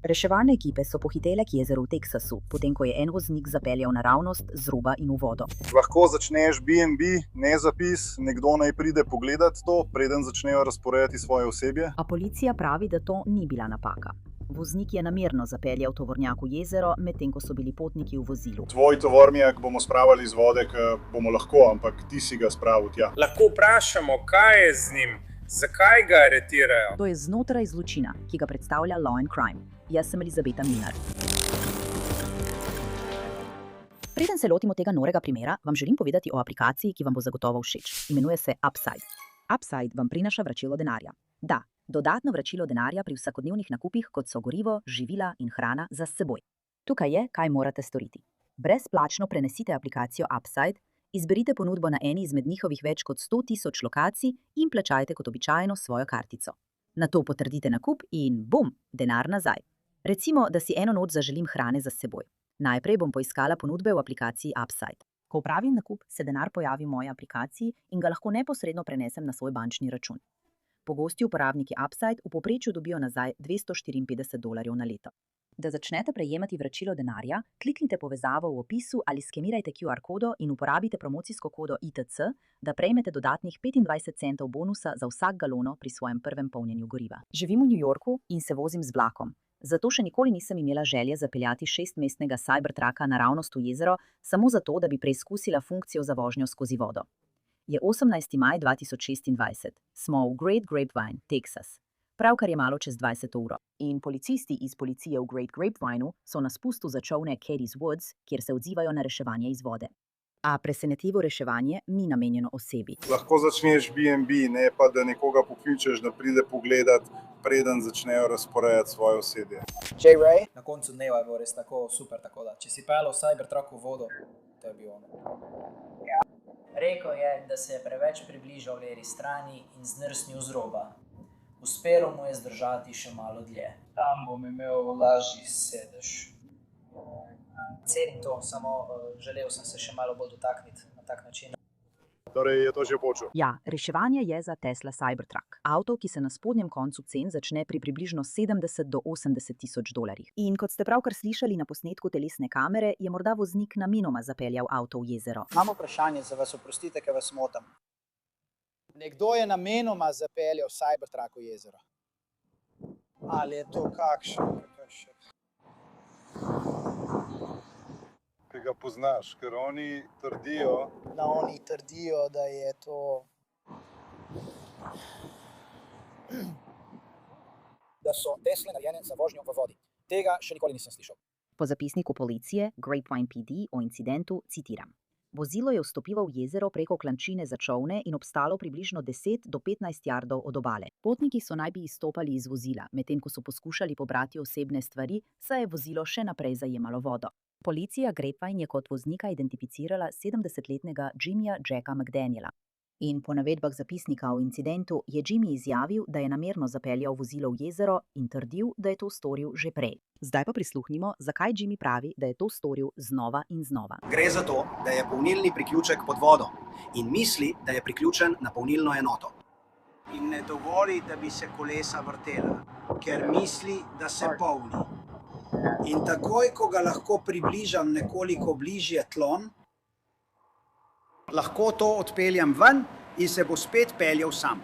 Reševalne ekipe so pohitele k jezeru v Teksasu, potem ko je en voznik zapeljal naravnost z roba in v vodo. Lahko začneš B&B, ne zapis, nekdo naj pride pogledat to, preden začnejo razporejati svoje osebje. A policija pravi, da to ni bila napaka. Voznik je namerno zapeljal tovornjak v jezero, medtem ko so bili potniki v vozilu. Tvoj tovornjak bomo spravili iz vode, bomo lahko, ampak ti si ga spravil tja. Lahko vprašamo, kaj je z njim, zakaj ga aretirajo. To je znotraj zločina, ki ga predstavlja Law and Crime. Jaz sem Elizabeta Minar. Preden se lotimo tega norega primera, vam želim povedati o aplikaciji, ki vam bo zagotovo všeč. Imenuje se Upside. Upside vam prinaša vračilo denarja. Da, dodatno vračilo denarja pri vsakodnevnih nakupih, kot so gorivo, živila in hrana za s seboj. Tukaj je, kaj morate storiti. Brezplačno prenesite aplikacijo Upside, izberite ponudbo na eni izmed njihovih več kot 100.000 lokacij in plačajte kot običajno svojo kartico. Nato potrdite nakup in bum, denar nazaj. Recimo, da si eno noč zaželim hrane za seboj. Najprej bom poiskala ponudbe v aplikaciji Upside. Ko opravim nakup, se denar pojavi v moji aplikaciji in ga lahko neposredno prenesem na svoj bančni račun. Pogosti uporabniki Upside v povprečju dobijo nazaj $254 na leto. Da začnete prejemati vračilo denarja, kliknite povezavo v opisu ali skenirajte QR kodo in uporabite promocijsko kodo ITC, da prejmete dodatnih 25 centov bonusa za vsak galono pri svojem prvem polnjenju goriva. Živim v New Yorku in se vozim z vlakom. Zato še nikoli nisem imela želje zapeljati 6-mestnega Cybertrucka naravnost v jezero, samo zato, da bi preizkusila funkcijo za vožnjo skozi vodo. Je 18. maj 2026. Smo v Great Grapevine, Texas. Pravkar je malo čez 20 uro. In policisti iz policije v Great Grapevineu so na spustu za čolne Katie's Woods, kjer se odzivajo na reševanje iz vode. A presenetljivo reševanje ni namenjeno osebi. Lahko začneš B&B, ne pa da nekoga pokličeš, da pride pogledat, preden začnejo razporejati svoje osebje. J. Ray, na koncu dneva je bilo res tako super, tako da če si peljal Cybertruck v vodo, to je bilo ono. Ja. Rekel je, da se je preveč približal levi strani in zdrsnil z roba. Uspelo mu je zdržati še malo dlje. Tam bom imel lažji sedež. Cenim to, samo želel sem se še malo bolj dotakniti na tak način. Torej je to že počel. Ja, reševanje je za Tesla Cybertruck. Avto, ki se na spodnjem koncu cen začne pri približno $70 do $80.000. In kot ste pravkar slišali na posnetku telesne kamere, je morda voznik namenoma zapeljal avto v jezero. Imam vprašanje za vas, oprostite, ker vas motam. Nekdo je namenoma zapeljal Cybertruck v jezero. Ali je to kakšen? Ki ga poznaš, ker oni trdijo... Oni trdijo, da je to... Da so Tesle narejene za vožnjo v vodi. Tega še nikoli nisem slišal. Po zapisniku policije Grapevine PD o incidentu citiram. Vozilo je vstopilo v jezero preko klančine za čolne in obstalo približno 10 do 15 jardov od obale. Potniki so naj bi izstopali iz vozila, medtem ko so poskušali pobrati osebne stvari, saj je vozilo še naprej zajemalo vodo. Policija Grapevine je kot voznika identificirala 70-letnega Jimmyja Jacka McDaniela. In po navedbah zapisnika o incidentu je Jimmy izjavil, da je namerno zapeljal vozilo v jezero in trdil, da je to storil že prej. Zdaj pa prisluhnimo, zakaj Jimmy pravi, da je to storil znova in znova. Gre za to, da je polnilni priključek pod vodo in misli, da je priključen na polnilno enoto. In ne dovoli, da bi se kolesa vrtela, ker misli, da se polni. In takoj, ko ga lahko približam nekoliko bližje tlom, lahko to odpeljem ven in se bo spet peljal sam.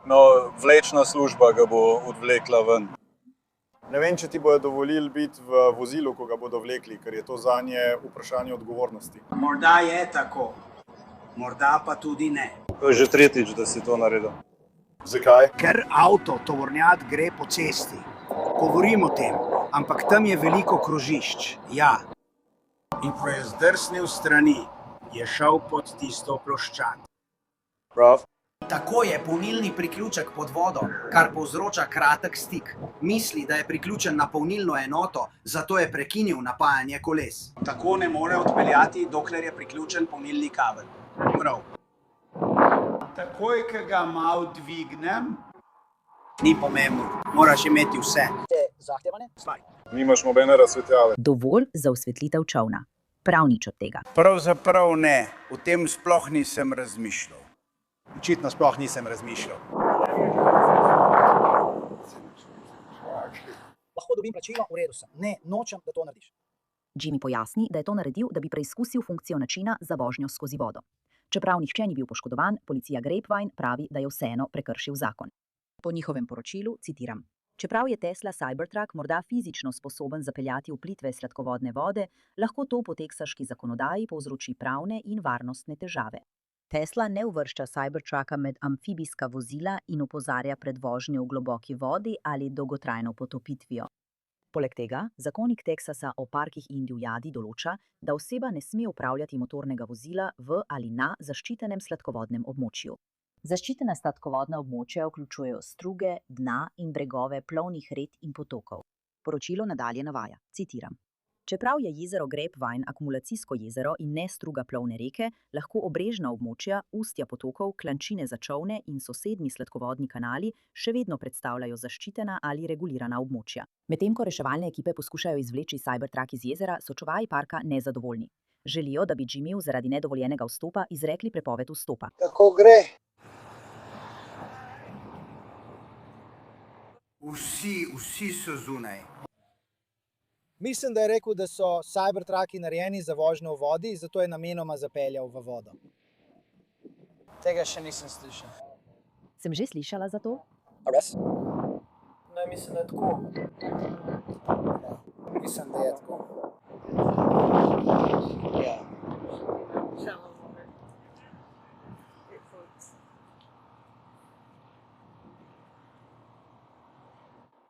No, vlečna služba ga bo odvlekla ven. Ne vem, če ti bodo dovolili biti v vozilu, ko ga bodo vlekli, ker je to zanje vprašanje odgovornosti. Morda je tako, morda pa tudi ne. To je že tretjič, da si to naredil. Zakaj? Ker avto, tovornjak gre po cesti. Govorim o tem, ampak tam je veliko krožišč, ja. In ko je zdrsnil strani, je šel pod tisto ploščad. Prav. Tako je polnilni priključek pod vodo, kar povzroča kratek stik. Misli, da je priključen na polnilno enoto, zato je prekinil napajanje koles. Tako ne more odpeljati, dokler je priključen polnilni kabel. Prav. Takoj, ko ga malo dvignem, ni pomembno, moraš imeti vse. Te zahtevane? Stvari. Nimaš nobene razsvetljave. Dovolj za osvetlitev čolna. Prav nič od tega. Pravzaprav ne, o tem sploh nisem razmišljal. Očitno sploh nisem razmišljal. Lahko lahko dobim plačilo, v redu sem. Ne, nočem, da to narediš. Jimmy pojasni, da je to naredil, da bi preizkusil funkcijo načina za vožnjo skozi vodo. Čeprav nihče ni bil poškodovan, policija Grapevine pravi, da je vseeno prekršil zakon. Po njihovem poročilu, citiram: Čeprav je Tesla Cybertruck morda fizično sposoben zapeljati v plitve sladkovodne vode, lahko to po teksaški zakonodaji povzroči pravne in varnostne težave. Tesla ne uvršča Cybertrucka med amfibijska vozila in opozarja pred vožnjo v globoki vodi ali dolgotrajno potopitvijo. Poleg tega, zakonik Teksasa o parkih in divjadi določa, da oseba ne sme upravljati motornega vozila v ali na zaščitenem sladkovodnem območju. Zaščitena sladkovodna območja vključujejo struge, dna in bregove plovnih rek in potokov. Poročilo nadalje navaja, citiram: Čeprav je jezero Grapevine akumulacijsko jezero in ne struga plovne reke, lahko obrežna območja, ustja potokov, klančine za čolne in sosednji sladkovodni kanali še vedno predstavljajo zaščitena ali regulirana območja. Medtem ko reševalne ekipe poskušajo izvleči Cybertruck iz jezera, so čuvaji parka nezadovoljni. Želijo, da bi Jimmyju zaradi nedovoljenega vstopa izrekli prepoved vstopa. Tako gre. Vsi so zunaj. Mislim, da je rekel, da so Cybertrucki narejeni za vožnjo v vodi, zato je namenoma zapeljal v vodo. Tega še nisem slišal. Sem že slišala za to? Res? Ne, mislim, da je tako. Mislim, da je tako. Ja.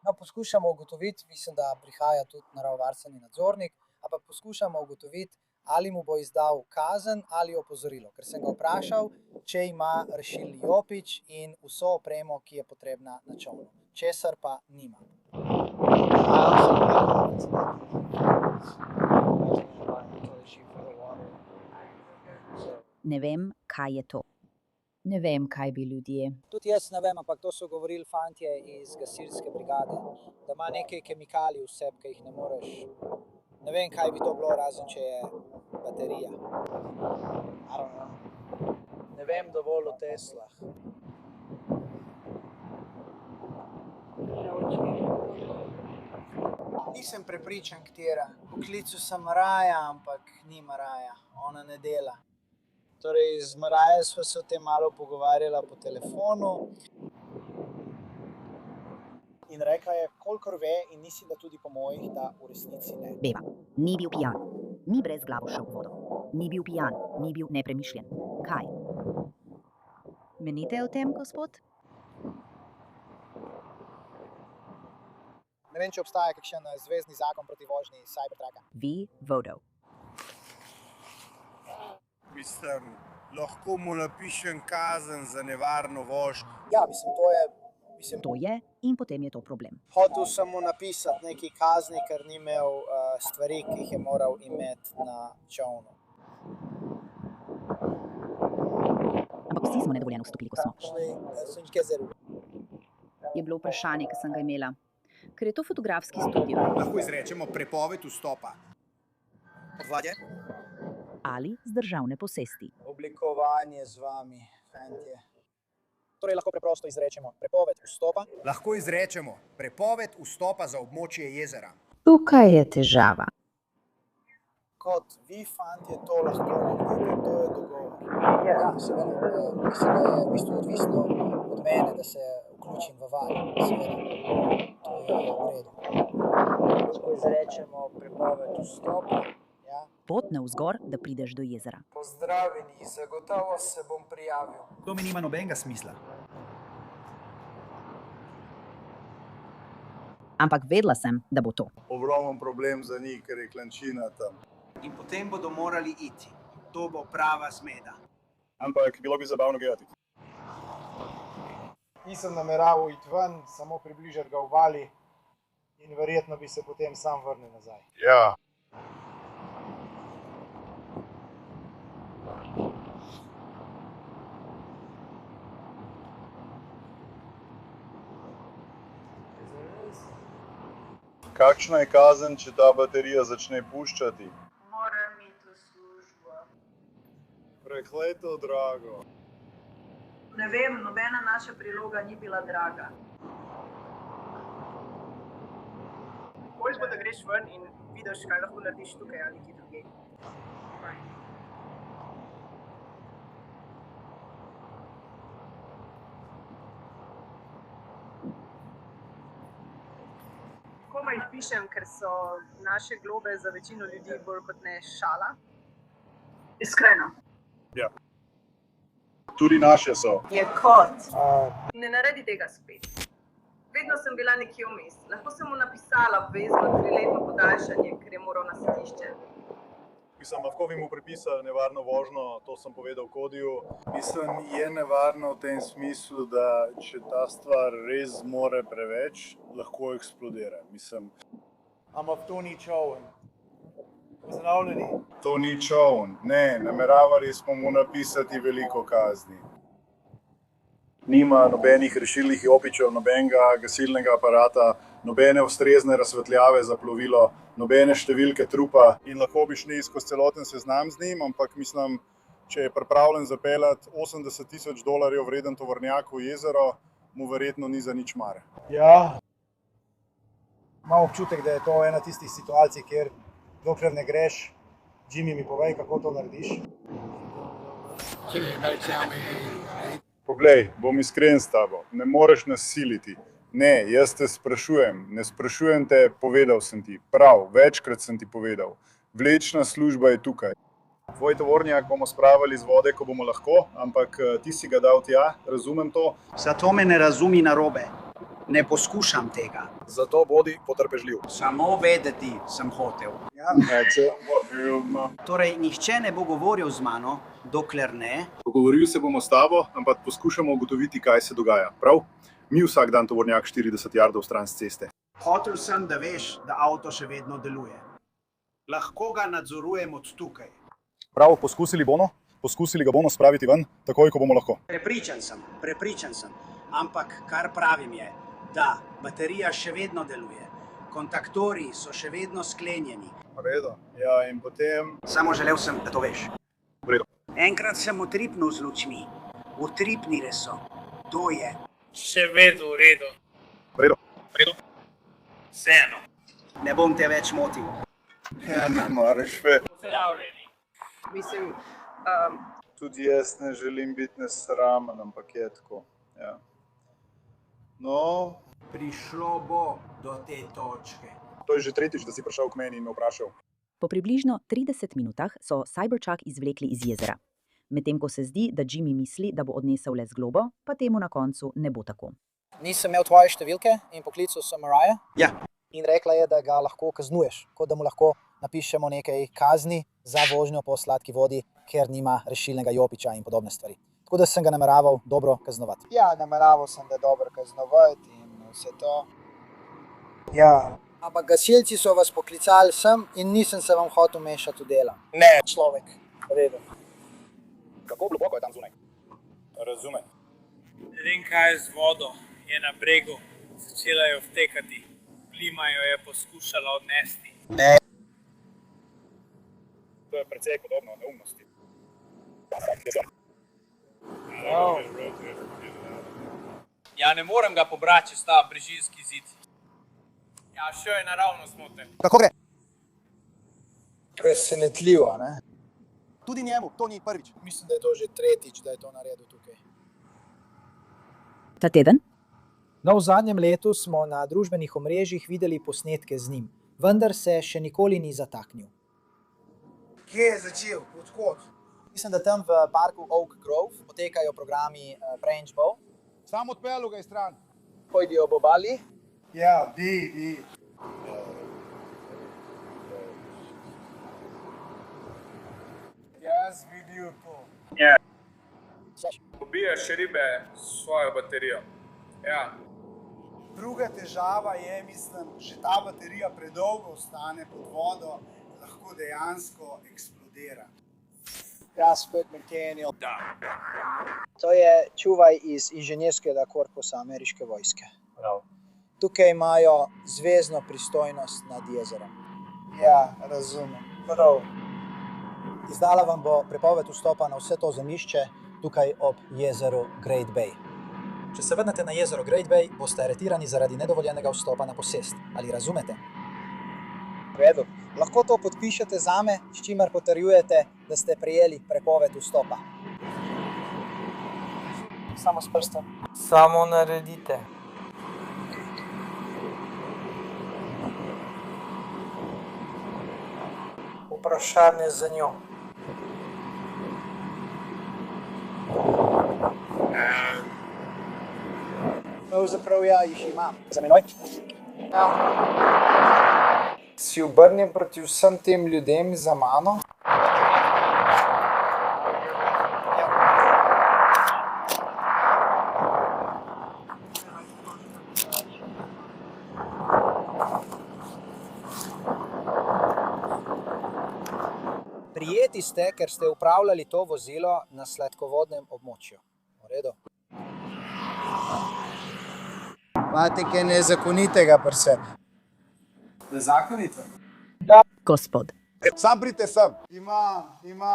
No, poskušamo ugotoviti, mislim, da prihaja tudi naravovarstveni nadzornik, ampak poskušamo ugotoviti, ali mu bo izdal kazen ali opozorilo. Ker sem ga vprašal, če ima rešilni jopič in vso opremo, ki je potrebna na čolnu. Česar pa nima. Ne vem, kaj je to. Ne vem, kaj bi ljudje. Tudi jaz ne vem, ampak to so govorili fantje iz gasilske brigade, da ima nekaj kemikalij v sebi, ki jih ne moreš. Ne vem, kaj bi to bilo, razen če je baterija. Ne vem dovolj o Teslah. Nisem prepričan, katera. Poklical sem Maraja, ampak ni Maraja. Ona ne dela. Torej, z Marajo sva se o tem malo pogovarjala po telefonu. In rekla je, kolikor ve, in mislim, da tudi po mojih, da v resnici ne. Beva, ni bil pijan. Ni brez glavo šel v vodo. Ni bil pijan, ni bil nepremišljen. Kaj? Menite o tem, gospod? Ne vem, če obstaja kakšen zvezni zakon proti vožnji Cybertrucka. Vi, vodo. Mislim, lahko mu napišem kazen za nevarno vožnjo. Ja, mislim, to je... To je in potem je to problem. Hotel sem mu napisati neki kazni, ker ni imel stvari, ki jih je moral imeti na čolnu. Ampak vsi smo nedovoljeno vstopili, ko smo. Je bilo vprašanje, ki sem ga imela. Ker je to fotografski studio. Lahko izrečemo prepoved vstopa. Podvadje? Ali z državne posesti. Oblikovanje z vami, fantje. Torej lahko preprosto izrečemo prepoved vstopa. Lahko izrečemo prepoved vstopa za območje jezera. Tukaj je težava. Kot vi, fantje, to lahko naredite, to je dogovor. Ja, seveda, mislim, da je v bistvu odvisno od mene, da se vključim v val. Seveda, to je v redu. Lahko izrečemo prepoved vstopa. Ja. Pot navzgor, da prideš do jezera. Pozdravljeni, zagotovo se bom prijavil. To mi nima nobenega smisla. Ampak vedela sem, da bo to. Ogromen problem za njih, ker je klančina tam. In potem bodo morali iti. To bo prava zmeda. Ampak bilo bi zabavno gledati. Nisem nameraval iti ven, samo približati ga v vali in verjetno bi se potem sam vrnil nazaj. Ja. Kakšna je kazen, če ta baterija začne puščati? Moram iti v službo. Prekleto drago. Ne vem, nobena naša priloga ni bila draga. Boljš bo, da greš ven in vidiš, kaj lahko narediš tukaj ali kje drugje. Komaj jih pišem, ker so naše globe za večino ljudi bolj kot ne šala. Iskreno. Ja. Tudi naše so. Je kot. Ne naredi tega spet. Vedno sem bila nekje vmes. Lahko sem mu napisala obvezno 3-letno podaljšanje, ker je moral na sodišče. Mislim, lahko bi mu pripisali nevarno vožnjo, to sem povedal Kodiju. Mislim, je nevarno v tem smislu, da če ta stvar res zmore preveč, lahko eksplodira. Mislim, Ampak to ni čovn. Pozdravljeni. to ni čovn. Ne, nameravali smo mu napisati veliko kazni. Nima nobenih rešilnih jopičev, nobenega gasilnega aparata, nobene ustrezne razsvetljave za plovilo, nobene številke trupa. In lahko bi šli skozi celoten seznam z njim, ampak mislim, če je pripravljen zapeljati $80,000 vreden tovornjak v jezero, mu verjetno ni za nič mar. Ja. Imam občutek, da je to ena tistih situacij, kjer dokler ne greš, Jimmy mi povej, kako to narediš. Poglej, bom iskren s tabo, ne moreš nas siliti. Ne, jaz te sprašujem, ne sprašujem te, povedal sem ti. Prav, večkrat sem ti povedal. Vlečna služba je tukaj. Tvoj tovornjak bomo spravili z vode, ko bomo lahko, ampak ti si ga dal tja, razumem to. Zato me ne razumi narobe. Ne poskušam tega. Zato bodi potrpežljiv. Samo vedeti sem hotel. Torej, nihče ne bo govoril z mano, dokler ne. Pogovorili se bomo s tabo, ampak poskušamo ugotoviti, kaj se dogaja. Prav? Mi vsak dan tovornjak 40 yardov stran s ceste. Hotel sem, da veš, da avto še vedno deluje. Lahko ga nadzorujem od tukaj. Prav, poskusili ga bomo spraviti ven, takoj, ko bomo lahko. Prepričan sem. Ampak kar pravim je, da baterija še vedno deluje. Kontaktorji so še vedno sklenjeni. V redu. Ja, in potem... Samo želel sem, da to veš. V redu. Enkrat sem utripnil z lučmi. Utripnile so. To je. Še vedno v redu. V redu. Vseeno. Ne bom te več motil. Ja, ne moreš več. Pozdravljeni. Mislim, Tudi jaz ne želim biti nesramen, ampak je tako. Ja. No, Prišlo bo do te točke. to je že tretjič, da si prišel k meni in me vprašal. Po približno 30 minutah so Cybertruck izvlekli iz jezera. Medtem ko se zdi, da Jimmy misli, da bo odnesel le z globo, pa temu na koncu ne bo tako. Nisem imel tvoje številke in poklical sem Mariah. Ja. In rekla je, da ga lahko kaznuješ, kot da mu lahko napišemo nekaj kazni za vožnjo po sladki vodi, ker nima rešilnega jopiča in podobne stvari. Tako da sem ga nameraval dobro kaznovati. Ja, nameraval sem ga dobro kaznovati in vse to. Ja. Ampak gasilci so vas poklicali sem in nisem se vam hotel mešati v delo. Ne. Človek. Redo. Kako globoko je tam zunaj? Razumem. Vem, kaj je z vodo. Je na bregu. Začela je vtekati. Plima jo je poskušala odnesti. Ne. To je precej podobno neumnosti. Ja, ne morem ga pobrati čez ta brežinski zid. Ja, šel je naravnost noter. Kako gre? Presenetljivo, ne? Tudi njemu, to ni prvič. Mislim, da je to že tretjič, da je to naredil tukaj. Ta teden No, v zadnjem letu smo na družbenih omrežjih videli posnetke z njim, vendar se še nikoli ni zataknil. Kje je začel? Odkot? Mislim, da tam v parku Oak Grove potekajo programi Branch Bow. Sam odpeljal ga je stran. Pojdijo ob obali. Ja, di. Jaz videl to. Pobijaš ribe s svojo baterijo. Ja. Druga težava je, mislim, že ta baterija predolgo ostane pod vodo, lahko dejansko eksplodira. Ja, spet McDaniel. Da. To je čuvaj iz inženirskega korpusa ameriške vojske. Prav. Tukaj imajo zvezno pristojnost nad jezerom. Ja, razumem. Prav. Izdala vam bo prepoved vstopa na vse to zemljišče tukaj ob jezeru Great Bay. Če se vrnete na jezero Great Bay, boste aretirani zaradi nedovoljenega vstopa na posest. Ali razumete? V redu. Lahko to podpišete zame, s čimer potrjujete, da ste prejeli prepoved vstopa. Samo s prstom. Samo naredite. Vprašanje za njo. Pravzaprav ja, jih imam. Za menoj? Ja. Si obrnjen proti vsem tem ljudem za mano? Prijeti ste, ker ste upravljali to vozilo na sladkovodnem območju. V redu. Imate kaj nezakonitega pri sebi? Nezakonito? Gospod. Sam pridite sem. Ima.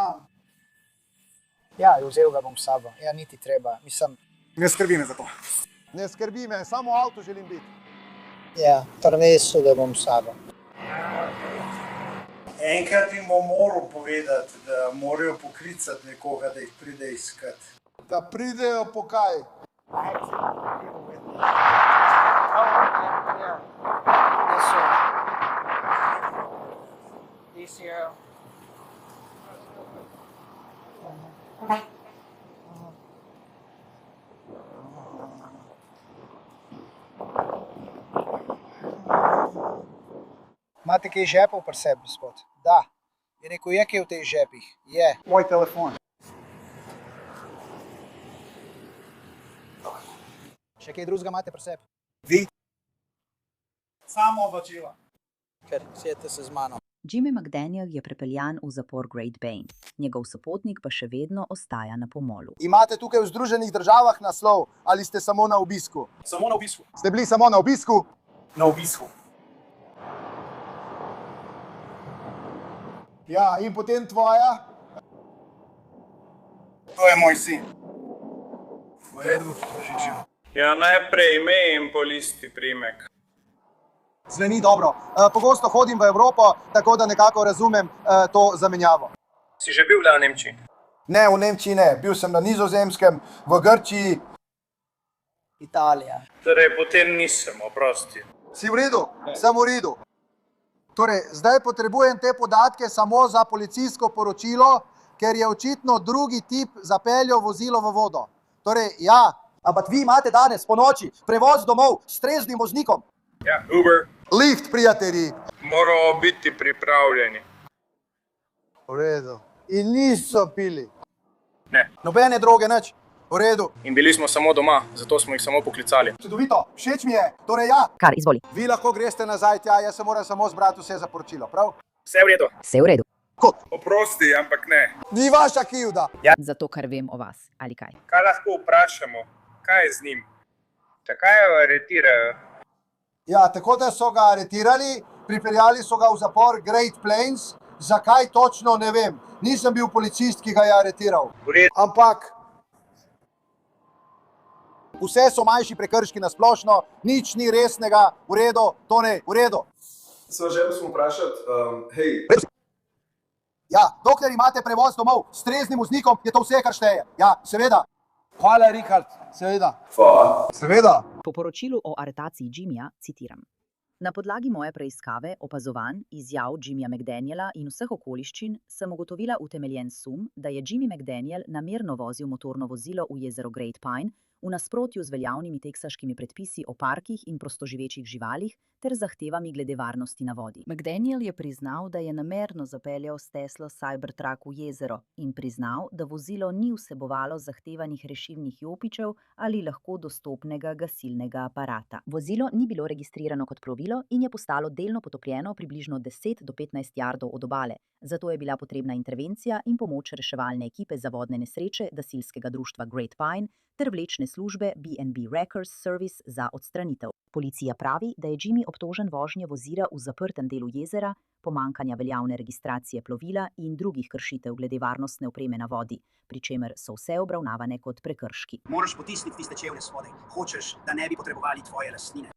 Ja, vzel ga bom s sabo. Ja, niti treba. Mislim, Ne skrbi me za to. Ne skrbi me, samo avto želim biti. ja, prvesu, da bom s sabo. Enkrat jim bom moral povedati, da morajo poklicati nekoga, da jih pride iskati. Da pridejo po kaj. Imate kaj žepov pri sebi, gospod? Da. Je rekel, je kaj v teh žepih? Je. Moj telefon. Še kaj drugega imate pri sebi? Vi? Samo oblačila. Ker sjedite se z mano. Jimmy McDaniel je prepeljan v zapor Great Bane. Njegov sopotnik pa še vedno ostaja na pomolu. Imate tukaj v Združenih državah naslov ali ste samo na obisku? Samo na obisku. Ste bili samo na obisku? Na obisku. Ja, in potem tvoja? To je moj sin. V redu, Božičjo. Ja, najprej ime in po listi priimek. Zveni dobro. Pogosto hodim v Evropo, tako da nekako razumem to zamenjavo. Si že bil v Nemčiji? Ne, v Nemčiji ne. Bil sem na Nizozemskem, v Grčiji. Italija. Torej, potem nisem, oprosti. Si v redu? Sem v redu. Torej, zdaj potrebujem te podatke samo za policijsko poročilo, ker je očitno drugi tip zapeljal vozilo v vodo. Torej, ja. Ampak vi imate danes po noči prevoz domov s treznim voznikom. Ja, Uber. Lift, prijatelji. Moramo biti pripravljeni. V redu. In niso pili. Ne. Nobene droge, nič. V redu. In bili smo samo doma, zato smo jih samo poklicali. Čudovito, všeč mi je. Torej, ja. Kar, izvoli. Vi lahko greste nazaj tja, jaz se moram samo zbrati vse za poročilo, prav? Vse v redu. Vse v redu. Kot? Oprosti, ampak ne. Ni vaša krivda. Zato, ker vem o vas, ali kaj. Kaj lahko vprašamo? Kaj je z njim? Zakaj jo aretirajo? Ja, tako da so ga aretirali, pripeljali so ga v zapor Great Plains. Zakaj točno, ne vem. Nisem bil policist, ki ga je aretiral. Ampak vse so manjši prekrški na splošno, nič ni resnega, v redu, to ne, v redu. So želel smo vprašati, hej. Ja, dokler imate prevoz domov s treznim voznikom, je to vse, kar šteje. Ja, seveda. Hvala, Richard, seveda. Seveda. Po poročilu o aretaciji Jimmyja citiram. Na podlagi moje preiskave, opazovanj, izjav Jimmyja McDaniela in vseh okoliščin sem ugotovila utemeljen sum, da je Jimmy McDaniel namerno vozil motorno vozilo v jezero Great Pine v nasprotju z veljavnimi teksaškimi predpisi o parkih in prostoživečih živalih ter zahtevami glede varnosti na vodi. McDaniel je priznal, da je namerno zapeljal s Teslo Cybertruck v jezero in priznal, da vozilo ni vsebovalo zahtevanih rešilnih jopičev ali lahko dostopnega gasilnega aparata. Vozilo ni bilo registrirano kot plovilo in je postalo delno potopljeno približno 10 do 15 jardov od obale. Zato je bila potrebna intervencija in pomoč reševalne ekipe za vodne nesreče gasilskega društva Great Pine ter vlečne službe B&B Wreckers Service za odstranitev. Policija pravi, da je Jimmy obtožen vožnje vozila v zaprtem delu jezera, pomanjkanja veljavne registracije plovila in drugih kršitev glede varnostne opreme na vodi, pri čemer so vse obravnavane kot prekrški. Moraš potisniti tiste čevlje spodaj. Hočeš, da ne bi potrebovali tvoje lastnine.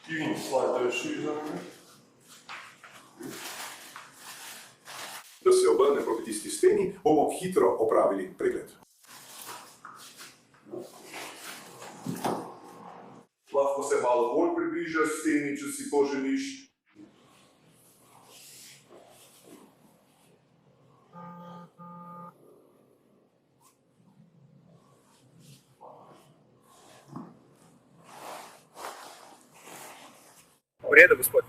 In slide šizem. Da se obrne proti tisti steni, bomo hitro opravili pregled. Lahko se malo bolj približaš steni, če si to želiš. V redu, gospod.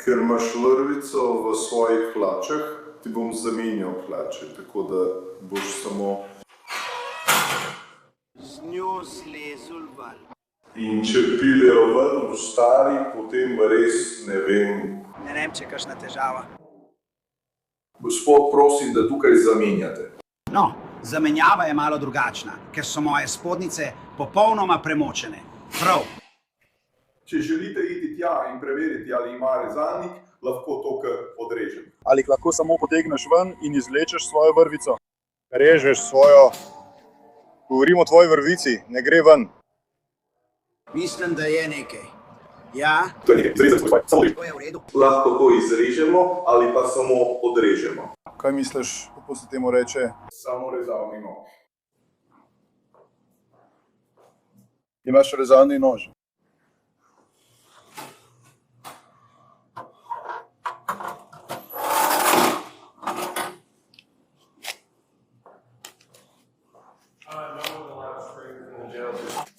Ker imaš lrvico v svojih hlačah, ti bom zamenjal hlače, tako da boš samo... Z njo zlezul ven. In če pilejo ven v stari, potem res ne vem. Ne vem, če je kakšna težava. Gospod, prosim, da tukaj zamenjate. No, zamenjava je malo drugačna, ker so moje spodnjice popolnoma premočene. Prav. Če želite iti tja in preveriti, ali ima rezalnik, lahko to kar odrežem. Ali lahko samo potegneš ven in izvlečeš svojo vrvico? Režeš svojo... Govorimo o tvoji vrvici, ne gre ven. Mislim, da je nekaj. Ja? To je nekaj, zrezati skupaj, samo reži. To je v redu. Lahko to izrežemo ali pa samo odrežemo. Kaj misliš, kako se temu reče? Samo rezalni nož. Imaš rezalni nož?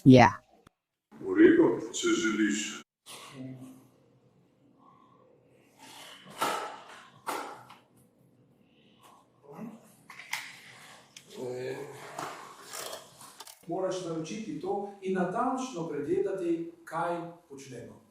Ja. V redu, če želiš. Moraš naročiti to in natančno pregledati, kaj počnemo.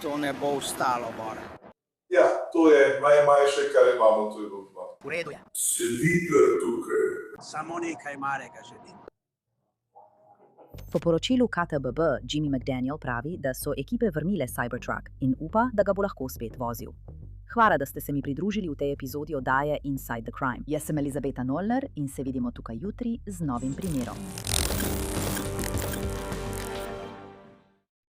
To ne bo ostalo, Bor. Ja, to je najmanjše, kar imamo tu doma. V redu je. Sedite tukaj. Samo nekaj malega želim. Po poročilu KTBB Jimmy McDaniel pravi, da so ekipe vrnile Cybertruck in upa, da ga bo lahko spet vozil. Hvala, da ste se mi pridružili v tej epizodi oddaje Inside the Crime. Jaz sem Elizabeta Nollner in se vidimo tukaj jutri z novim primerom.